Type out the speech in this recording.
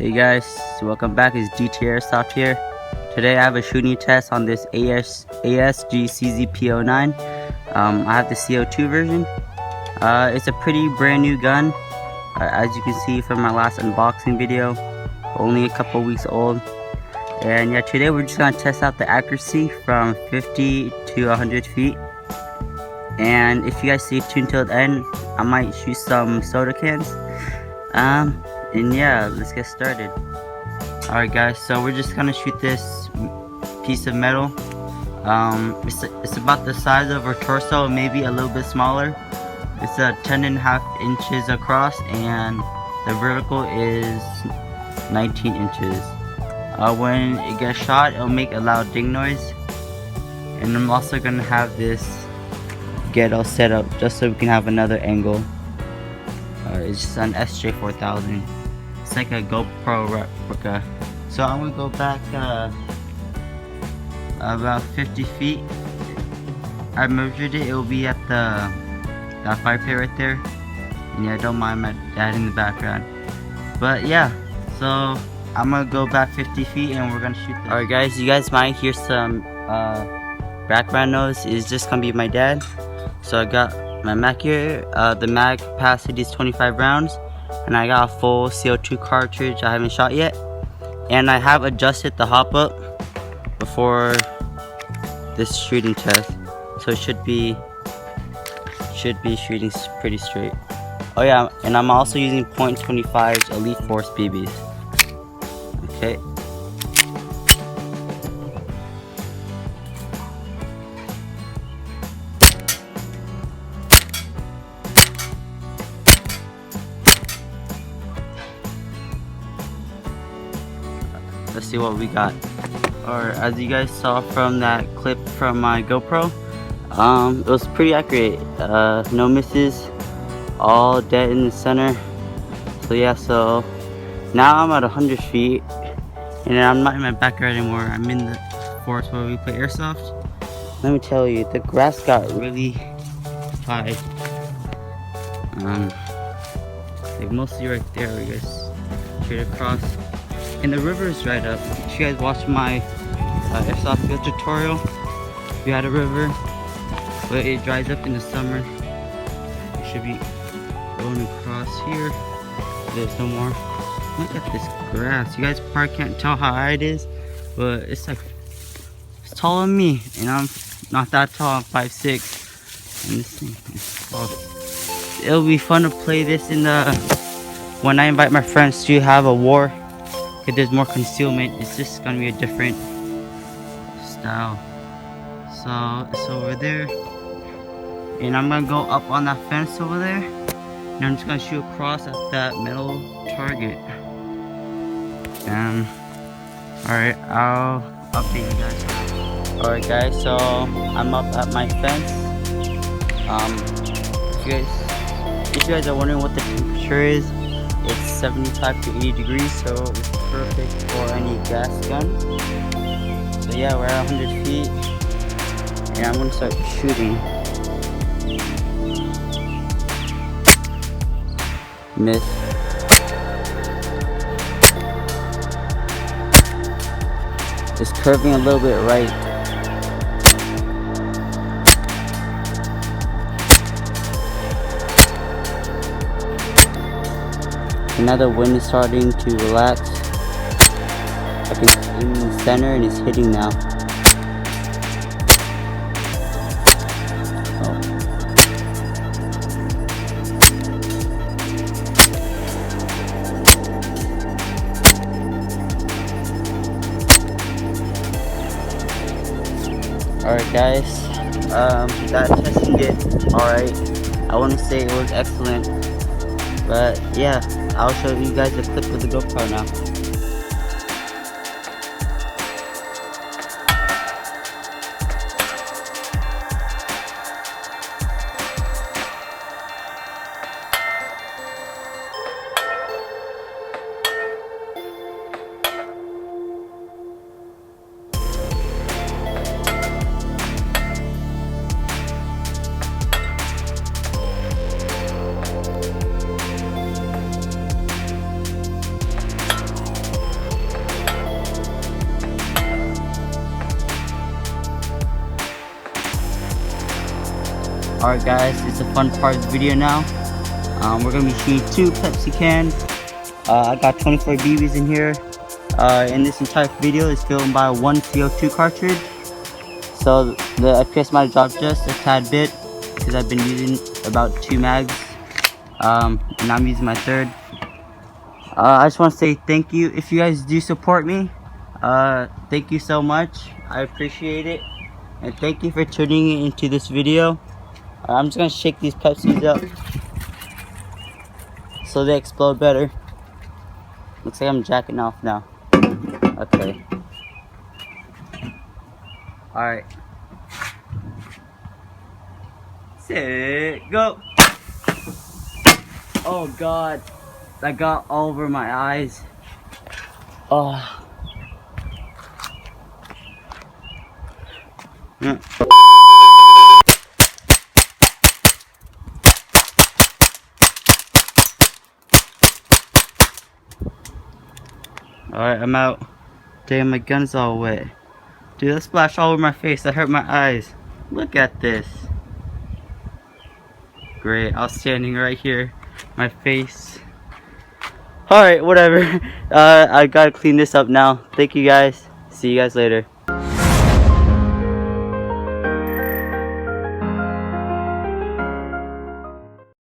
Hey guys, welcome back. It's GT Airsoft here. Today I have a shooting test on this ASG P09. I have the CO2 version. It's a pretty brand new gun. As you can see from my last unboxing video, only a couple weeks old. And yeah, today we're just gonna test out the accuracy from 50 to 100 feet. And if you guys stay tuned till the end, I might shoot some soda cans. And yeah, let's get started. Alright guys, so we're just gonna shoot this piece of metal. It's about the size of her torso, maybe a little bit smaller. It's 10.5 inches across and the vertical is 19 inches. When it gets shot, it'll make a loud ding noise. And I'm also gonna have this ghetto set up just so we can have another angle. It's just an SJ4000. It's like a GoPro replica. So I'm gonna go back about 50 feet. I measured it. It will be at that fire pit right there. And yeah, don't mind my dad in the background. But yeah, so I'm gonna go back 50 feet and we're gonna shoot this. Alright guys, you guys might hear some background noise. It's just gonna be my dad. So I got my mag here. The mag capacity is 25 rounds. And I got a full CO2 cartridge I haven't shot yet. And I have adjusted the hop up before this shooting test. So it should be shooting pretty straight. Oh yeah, and I'm also using .25 Elite Force BBs. Okay. Let's see what we got. Or as you guys saw from that clip from my GoPro, it was pretty accurate. No misses, all dead in the center. So yeah, so now I'm at 100 feet and I'm not in my backyard anymore. I'm in the forest where we play airsoft. Let me tell you, the grass got really high. Like mostly right there, we guys straight across. And the river is right up. If you guys watch my airsoft field tutorial, we had a river, but it dries up in the summer. It should be going across here. There's no more. Look at this grass. You guys probably can't tell how high it is, but it's like it's taller than me, and I'm not that tall. I'm 5'6", and this thing is tall. It'll be fun to play this in the when I invite my friends to have a war. If there's more concealment, it's just gonna be a different style. So it's over there, and I'm gonna go up on that fence over there, and I'm just gonna shoot across at that metal target. Alright, I'll update you guys. Alright guys, so I'm up at my fence. If you guys are wondering what the temperature is, it's 75 to 80 degrees, so it's perfect for any gas gun. So yeah, we're at 100 feet, and I'm gonna start shooting. Miss. It's curving a little bit right. And now the wind is starting to relax. I can see in the center and it's hitting now. Alright guys, that testing did alright. I wouldn't say it was excellent, but yeah, I'll show you guys a clip of the GoPro now. Alright guys, it's the fun part of the video now. We're going to be shooting 2 Pepsi cans. I got 24 BBs in here. And this entire video is filmed by 1 CO2 cartridge. So the FPS might drop just a tad bit because I've been using about 2 mags. And I'm using my 3rd. I just want to say thank you if you guys do support me. Thank you so much. I appreciate it. And thank you for tuning into this video. I'm just going to shake these Pepsis up so they explode better. Looks like I'm jacking off now. Okay. Alright. Set, go. Oh god. That got all over my eyes. Oh. Yeah. Alright, I'm out. Damn, my gun's all wet. Dude, that splashed all over my face. That hurt my eyes. Look at this. Great, I was standing right here. My face. Alright, whatever. I gotta clean this up now. Thank you guys. See you guys later.